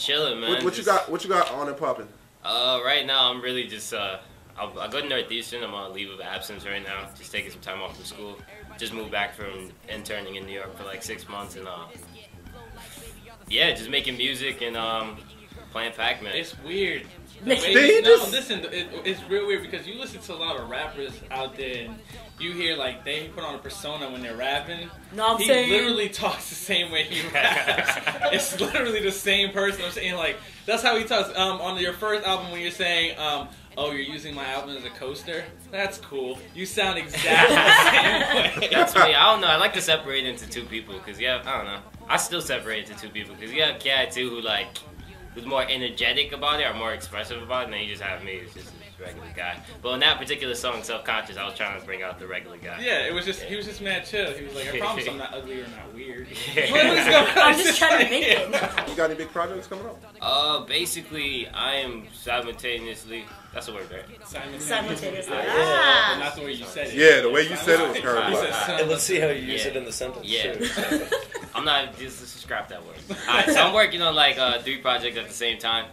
Chilling, man. What you got? What you got on and popping? Right now I'm really just I go to Northeastern. I'm on leave of absence right now, just taking some time off from school. Just moved back from interning in New York for like 6 months, and yeah, just making music and playing Pac-Man. It's weird. Listen, it's real weird because you listen to a lot of rappers out there and you hear like they put on a persona when they're rapping. He literally talks the same way he raps. It's literally the same person. I'm saying like that's how he talks. On your first album when you're saying, oh, you're using my album as a coaster? That's cool. You sound exactly the same way. That's me. I don't know. I like to separate into two people because I don't know. I still separate into two people because you have K.i.T who's more energetic about it or more expressive about it, and then you just have me, it's just a regular guy. But on that particular song, Self-Conscious, I was trying to bring out the regular guy. Yeah, it was just he was just mad chill. He was like, I promise I'm not ugly or not weird. I'm just trying to make it. You got any big projects coming up? Basically, I am simultaneously, that's a word, right? Simultaneously. But not the way you said it. Yeah, the way you said it was curvy. And let's see how you use it in the sentence. Yeah. I'm not, just scrap that word. Alright, so I'm working on like 3 projects at the same time.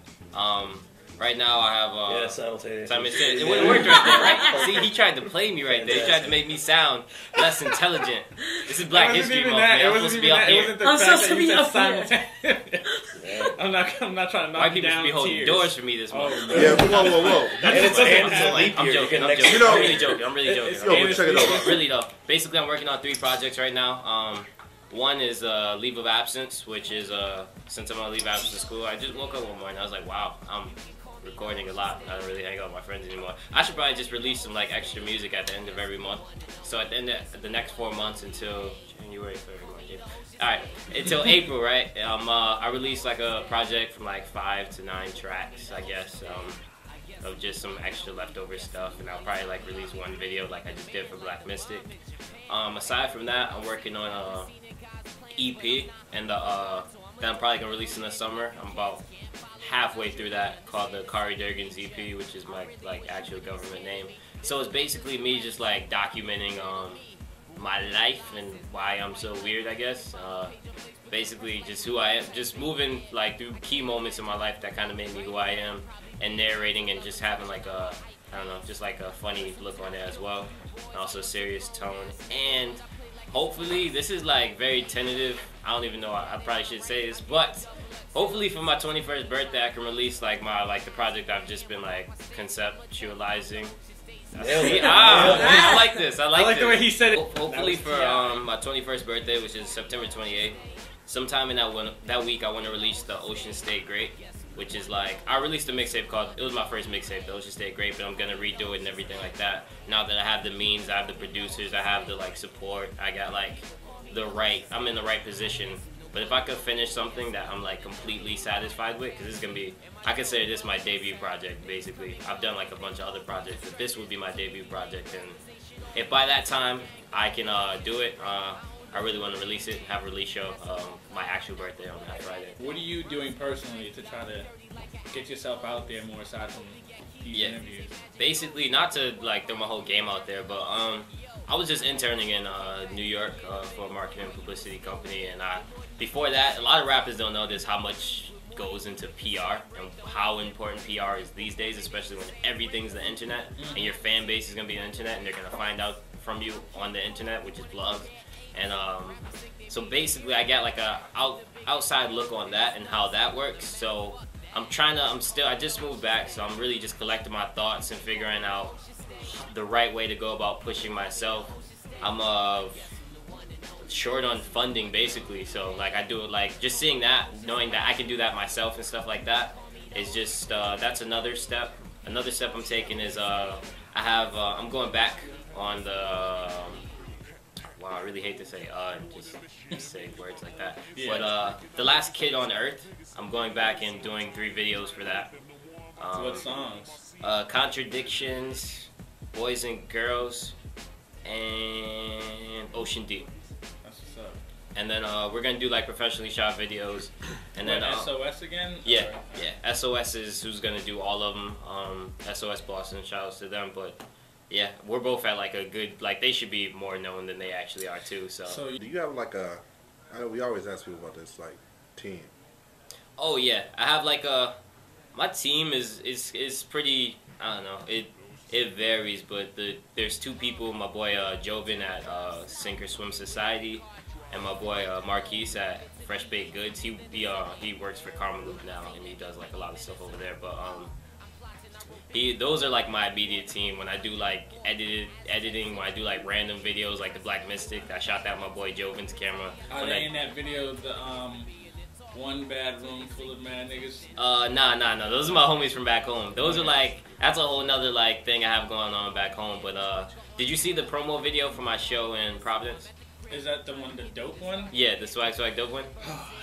Right now I have simultaneous. It wouldn't work right there, right? See, he tried to play me right there. He tried to make me sound less intelligent. This is Black History Month, man. I'm supposed to be up here. I'm supposed to be up here. I'm not trying to knock you down. White people should be holding doors for me this month. Yeah, whoa. I'm joking. I'm really joking. Yo, but check it out. Really though. Basically, I'm working on 3 projects right now. One is leave of absence, which is since I'm on leave of absence to school, I just woke up one morning. I was like, wow, I'm recording a lot. I don't really hang out with my friends anymore. I should probably just release some like extra music at the end of every month. So at the end of the next 4 months until January, February, March, April. All right, until April, right? I release like a project from like 5 to 9 tracks, I guess. Of just some extra leftover stuff, and I'll probably like release 1 video like I just did for Black Mystic. Aside from that, I'm working on a EP and that I'm probably gonna release in the summer. I'm about halfway through that, called the Kari Durgan's EP, which is my like actual government name. So it's basically me just like documenting my life and why I'm so weird, I guess. Basically just who I am, just moving like through key moments in my life that kind of made me who I am, and narrating and just having like a, I don't know, just like a funny look on it as well, and also a serious tone. And hopefully, this is like very tentative, I don't even know, I probably should say this, but hopefully for my 21st birthday I can release like the project I've just been like conceptualizing. I like this. I like the way he said it. Hopefully for my 21st birthday, which is September 28th, sometime in that week I want to release the Ocean State Great, which is like, I released a mixtape called, it was my first mixtape, the Ocean State Great, but I'm gonna redo it and everything like that. Now that I have the means, I have the producers, I have the like support, I got like I'm in the right position. But if I could finish something that I'm like completely satisfied with, because this is gonna be, I consider this my debut project basically. I've done like a bunch of other projects, but this would be my debut project, and if by that time I can do it, I really want to release it, have a release show, my actual birthday on that Friday. What are you doing personally to try to get yourself out there more aside from these interviews? Basically, not to like throw my whole game out there, but I was just interning in New York for a marketing and publicity company, and before that, a lot of rappers don't know this, how much goes into PR and how important PR is these days, especially when everything's the internet and your fan base is going to be the internet, and they're going to find out from you on the internet, which is blogs. And so basically I got like a outside look on that and how that works. So I just moved back, so I'm really just collecting my thoughts and figuring out the right way to go about pushing myself. I'm short on funding basically, so like I do it, like just seeing that, knowing that I can do that myself and stuff like that is just that's another step. Another step I'm taking is I'm going back on the wow, I really hate to say and just say words like that. Yeah. But The Last Kid on Earth, I'm going back and doing 3 videos for that. What songs? Contradictions, Boys and Girls, and Ocean Deep. That's what's up. And then we're gonna do like professionally shot videos. And then SOS again? Yeah, yeah. SOS is who's gonna do all of them. SOS Boston, shout outs to them, but. Yeah, we're both at like a good, like they should be more known than they actually are too. So do you have like I know we always ask people about this, like team? Oh yeah, I have like my team is pretty. I don't know. It varies, but there's 2 people. My boy Joven at Sinker Swim Society, and my boy Marquise at Fresh Baked Goods. He works for Karma Loop now, and he does like a lot of stuff over there. But those are like my immediate team. When I do like editing, when I do like random videos like the Black Mystic, I shot that with my boy Joven's camera. Are they in that video? The one bad room full of mad niggas? Nah. Those are my homies from back home. Those are like, that's a whole nother like thing I have going on back home. But did you see the promo video for my show in Providence? Is that the one, the dope one? Yeah, the swag dope one.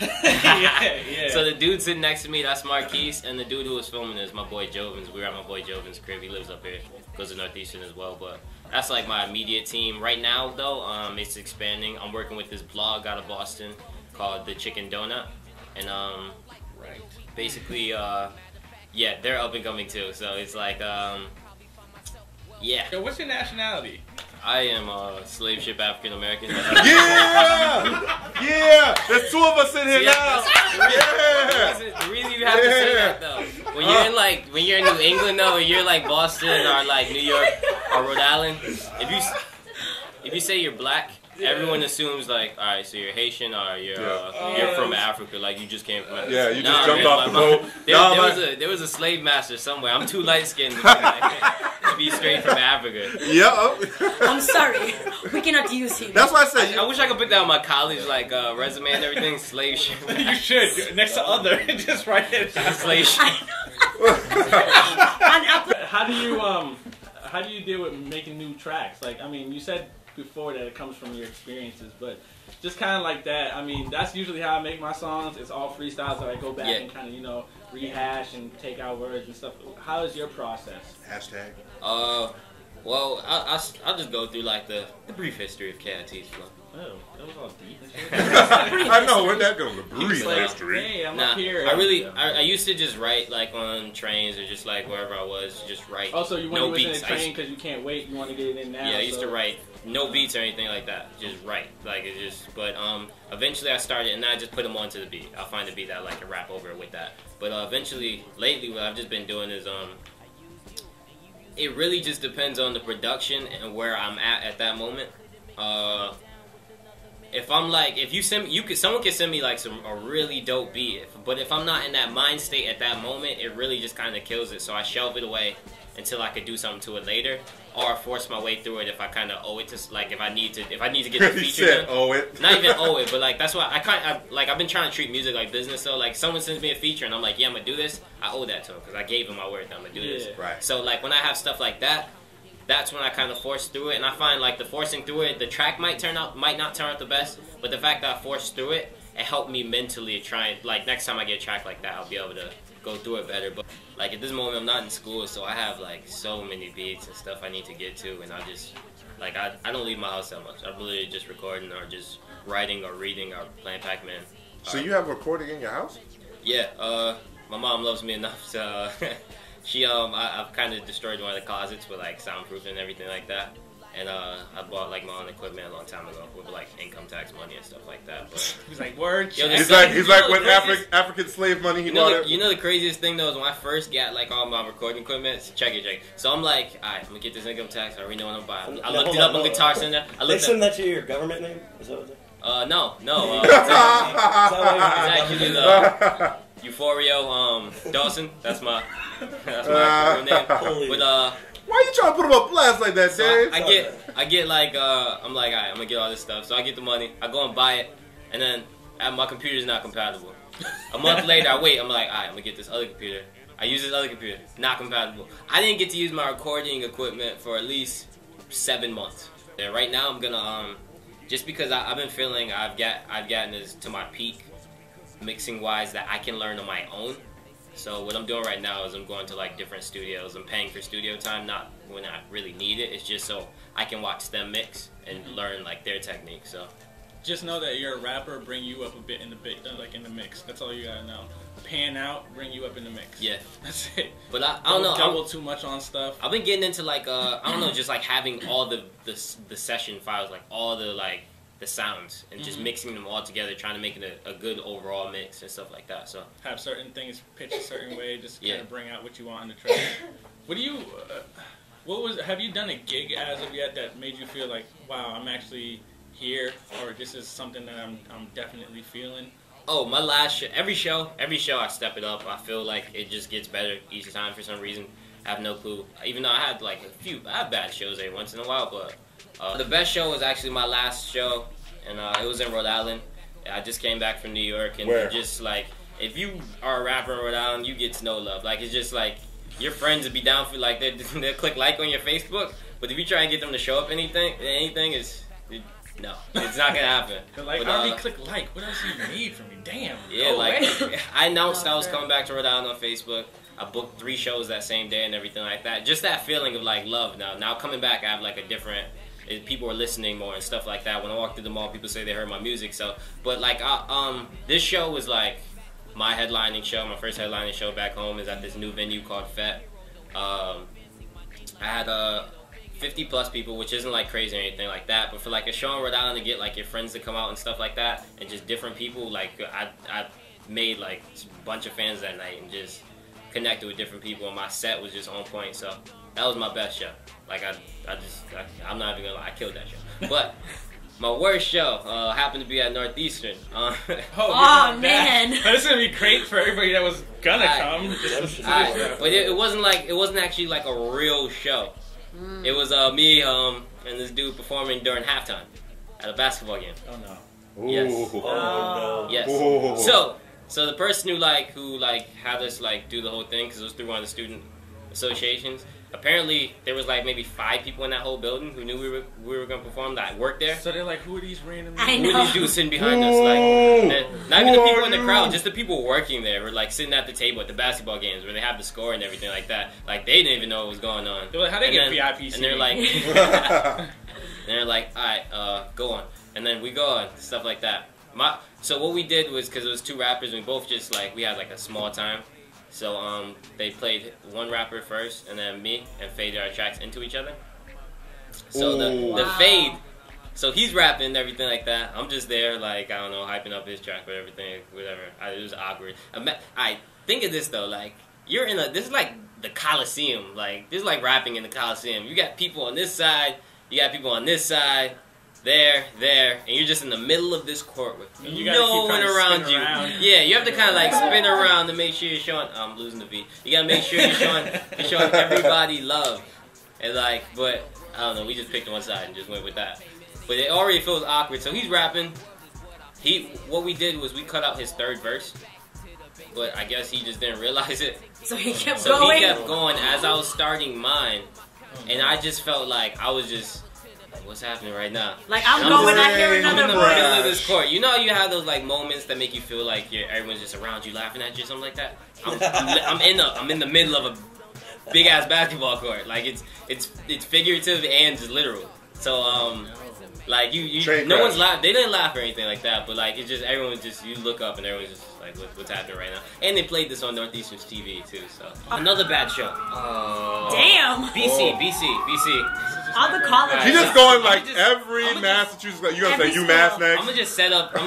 yeah. So the dude sitting next to me, that's Marquise, and the dude who was filming is my boy Joven's. We were at my boy Joven's crib. He lives up here, goes to Northeastern as well. But that's like my immediate team right now. Though it's expanding. I'm working with this blog out of Boston called The Chicken Donut, and basically yeah, they're up and coming too. So it's like yeah. So what's your nationality? I am slave ship African American. Yeah! There's 2 of us in here now. The reason you have to say that though, when you're in New England though, when you're like Boston or like New York or Rhode Island, if you say you're black, everyone assumes like, all right, so you're Haitian or you're from Africa, like you just came from Africa. Yeah, you just jumped off the boat. There was a slave master somewhere. I'm too light skinned to be straight from Africa. Yeah. I'm sorry, we cannot use him. That's why I said. I wish I could put that on my college like resume and everything. Slave ship. You should next to other, just write it. Slave ship. How do you deal with making new tracks? Like, I mean, you said before that it comes from your experiences, but just kind of like that. I mean, that's usually how I make my songs. It's all freestyle, so I go back and kind of, you know, rehash and take out words and stuff. How is your process? Hashtag. Well, I'll just go through like the brief history of K.i.T's flow. Oh, that was all deep and shit. I know, where'd that go? The brief history. Hey, I'm up here. I used to just write like on trains or just like wherever I was, just write. Oh, so you want to beats. in a train because you can't wait, you want to get it in now. Yeah, I used to write no beats or anything like that. Just write, like it just. But eventually I started, and I just put them onto the beat. I'll find a beat that I like and rap over it with that. But eventually, lately, what I've just been doing is it really just depends on the production and where I'm at that moment. If I'm like, if you send me, someone can send me like a really dope beat, but if I'm not in that mind state at that moment, it really just kind of kills it. So I shelve it away until I could do something to it later, or force my way through it if I kind of owe it to, like if I need to get the feature done. Owe it. Not even owe it, but like that's why I've been trying to treat music like business. So like someone sends me a feature and I'm like, yeah, I'm gonna do this. I owe that to him because I gave him my word that I'm gonna do this. Right. So like when I have stuff like that, that's when I kind of force through it, and I find like the forcing through it, the track might not turn out the best, but the fact that I forced through it, it helped me mentally try and like next time I get a track like that, I'll be able to go through it better. But like at this moment, I'm not in school, so I have like so many beats and stuff I need to get to, and I just like I don't leave my house that much. I'm really just recording or just writing or reading or playing Pac-Man. So you have a recording in your house? Yeah, my mom loves me enough to. I've kind of destroyed one of the closets with like soundproofing and everything like that, and I bought like my own equipment a long time ago with like income tax money and stuff like that. But he's like, word. He's like with African slave money. He bought it. You know the craziest thing though is when I first got like all my recording equipment. Check it. So I'm like, alright, I'm gonna get this income tax. I already know what I'm buying. I looked it up on Guitar Center. They send that to your government name? Is that what they? No. It's actually the Euphorio Dawson. That's my name. But why you trying to put him on blast like that, Dave? I get like I'm like, alright, I'm gonna get all this stuff. So I get the money, I go and buy it, and then my computer's not compatible. A month later, I wait. I'm like, alright, I'm gonna get this other computer. I use this other computer, not compatible. I didn't get to use my recording equipment for at least 7 months. And right now, I'm gonna just because I've been feeling I've gotten this to my peak mixing wise that I can learn on my own. So what I'm doing right now is I'm going to like different studios. I'm paying for studio time, not when I really need it. It's just so I can watch them mix and learn like their technique. So just know that you're a rapper, bring you up a bit in the mix. That's all you gotta know. Pan out, bring you up in the mix. Yeah, that's it. But I don't know. Double too much on stuff. I've been getting into like I don't know, just like having all the session files, like all the the sounds and just mixing them all together, trying to make it a good overall mix and stuff like that. So have certain things pitched a certain way, just kind of bring out what you want on the track. What do you? Have you done a gig as of yet that made you feel like, wow, I'm actually here, or this is something that I'm definitely feeling? Oh, my last show, every show I step it up. I feel like it just gets better each time for some reason. I have no clue. Even though I had like I have bad shows every once in a while, but the best show was actually my last show, and it was in Rhode Island. I just came back from New York, and just like, if you are a rapper in Rhode Island, you get no love. Like, it's just like, your friends would be down for, like, they'll click like on your Facebook, but if you try and get them to show up anything is, no, it's not gonna happen. Like, but, I already click like. What else do you need from me? Damn. Yeah, like, I announced I was coming back to Rhode Island on Facebook. I booked 3 shows that same day and everything like that. Just that feeling of, like, love now. Now coming back, I have, like, a different... People are listening more and stuff like that. When I walk through the mall, people say they heard my music. So, but, like, this show was, like, my headlining show. My first headlining show back home is at this new venue called K.i.T. I had 50+ people, which isn't, like, crazy or anything like that. But for, like, a show in Rhode Island to get, like, your friends to come out and stuff like that, and just different people, like, I made, like, a bunch of fans that night and just... connected with different people, and my set was just on point. So that was my best show. Like, I'm not even gonna lie, I killed that show. But my worst show happened to be at Northeastern. Oh man, this is gonna be great for everybody that was gonna come. But it wasn't actually like a real show. It was me and this dude performing during halftime at a basketball game. Oh no. Yes. Oh no. Yes. So the person who had us like do the whole thing, because it was through one of the student associations. Apparently there was like maybe 5 people in that whole building who knew we were gonna perform that worked there. So they're like, who are these random? I know. Who are these dudes sitting behind us? Like, not even the people in the crowd, just the people working there were like sitting at the table at the basketball games where they have the score and everything like that. Like, they didn't even know what was going on. They're like, how they get VIP seats? And they're like, all right, go on. And then we go on, stuff like that. So what we did was, because it was 2 rappers, we both just like, we had like a small time. So they played one rapper first, and then me, and faded our tracks into each other. So the fade, so he's rapping and everything like that. I'm just there, like, I don't know, hyping up his track or everything, whatever. It was awkward. I think of this though, like, this is like the Coliseum. Like, this is like rapping in the Coliseum. You got people on this side, you got people on this side. There, and you're just in the middle of this court with no one around you. Yeah, you have to kind of like spin around to make sure you're showing. I'm losing the beat. You gotta make sure you're showing everybody love. And like, but I don't know. We just picked one side and just went with that. But it already feels awkward. So he's rapping. What we did was we cut out his 3rd verse, but I guess he just didn't realize it. So he kept going. He kept going as I was starting mine, and I just felt like I was just. What's happening right now? Like, I'm going, I hear another I'm in the voice. middle of this court. You know, you have those like moments that make you feel like everyone's just around you laughing at you, something like that. I'm in the middle of a big ass basketball court. Like, it's figurative and just literal. So like no one's laugh. They didn't laugh or anything like that. But like, it's just everyone's just, you look up and everyone's just like, what's happening right now? And they played this on Northeastern's TV too. So another bad show. Damn. BC. All the colleges. He's just going like every Massachusetts. You gonna say UMass next? I'm gonna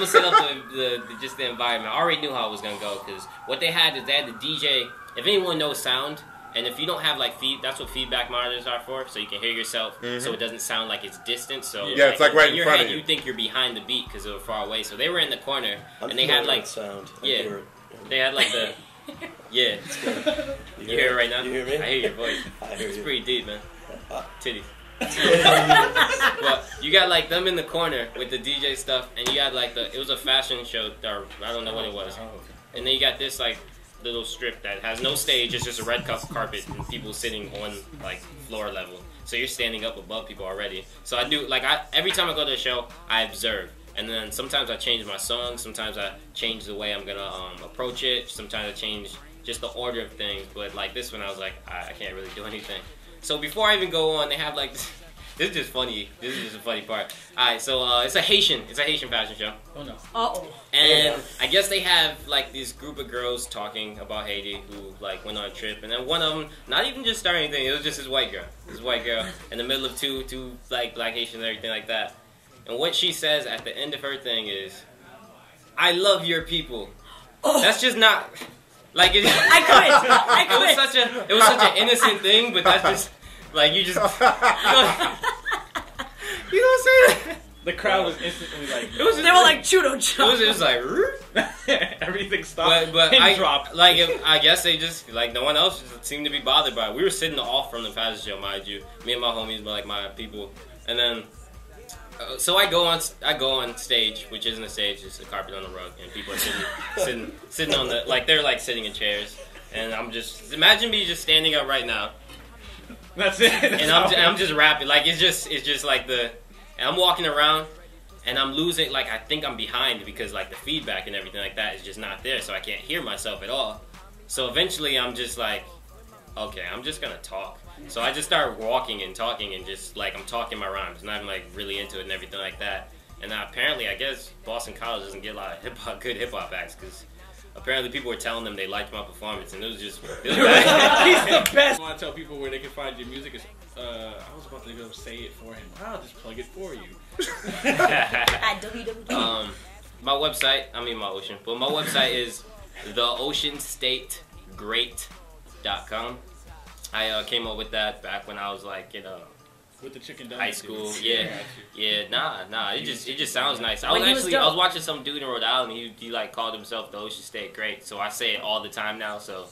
set up the environment. I already knew how it was gonna go, because what they had is they had the DJ. If anyone knows sound, and if you don't have like that's what feedback monitors are for, so you can hear yourself, so it doesn't sound like it's distant. So yeah, it's like right in front of you. You think you're behind the beat because they were far away. So they were in the corner, and they had like sound. Yeah, they had like the yeah. You hear it right now? You hear me? I hear your voice. I hear it's you. pretty deep, man. Titties. But you got like them in the corner with the DJ stuff, and you got like it was a fashion show, or I don't know what it was, and then you got this like little strip that has no stage, it's just a red carpet and people sitting on like floor level, so you're standing up above people already. So I do like, every time I go to a show, I observe, and then sometimes I change my song, sometimes I change the way I'm gonna approach it, sometimes I change just the order of things. But like this one, I was like, I can't really do anything. So before I even go on, they have like this is just funny. This is just a funny part. Alright, so it's a Haitian fashion show. Oh no. Uh-oh. And I guess they have like this group of girls talking about Haiti who like went on a trip, and then one of them, not even just starting anything, it was just this white girl in the middle of two like black Haitians and everything like that. And what she says at the end of her thing is, "I love your people." Oh. That's just not like it. I quit. It was such an innocent thing, but that's just like you don't say that. The crowd was instantly like, they were like judo jump. It was like everything stopped. But I dropped. I guess they just like no one else seemed to be bothered by it. We were sitting off from the fashion show, mind you. Me and my homies, like my people, and then. So I go on stage, which isn't a stage, it's a carpet on the rug, and people are sitting on the they're like sitting in chairs, and I'm just imagine me just standing up right now. That's it. And I'm just rapping like it's just like and I'm walking around, and I'm losing I think I'm behind because like the feedback and everything like that is just not there, so I can't hear myself at all. So eventually I'm just like, okay, I'm just gonna talk. So I just start walking and talking and just I'm talking my rhymes and I'm really into it and everything like that. And apparently I guess Boston College doesn't get a lot of good hip hop acts because apparently people were telling them they liked my performance and it was just He's the best. I want to tell people where they can find your music. I was about to go say it for him. I'll just plug it for you. At www. My website, my website is theoceanstategreat.com. I came up with that back when I was with the chicken high school. Nah. It just sounds nice. I was watching some dude in Rhode Island. He called himself the Ocean State Great. So I say it all the time now. So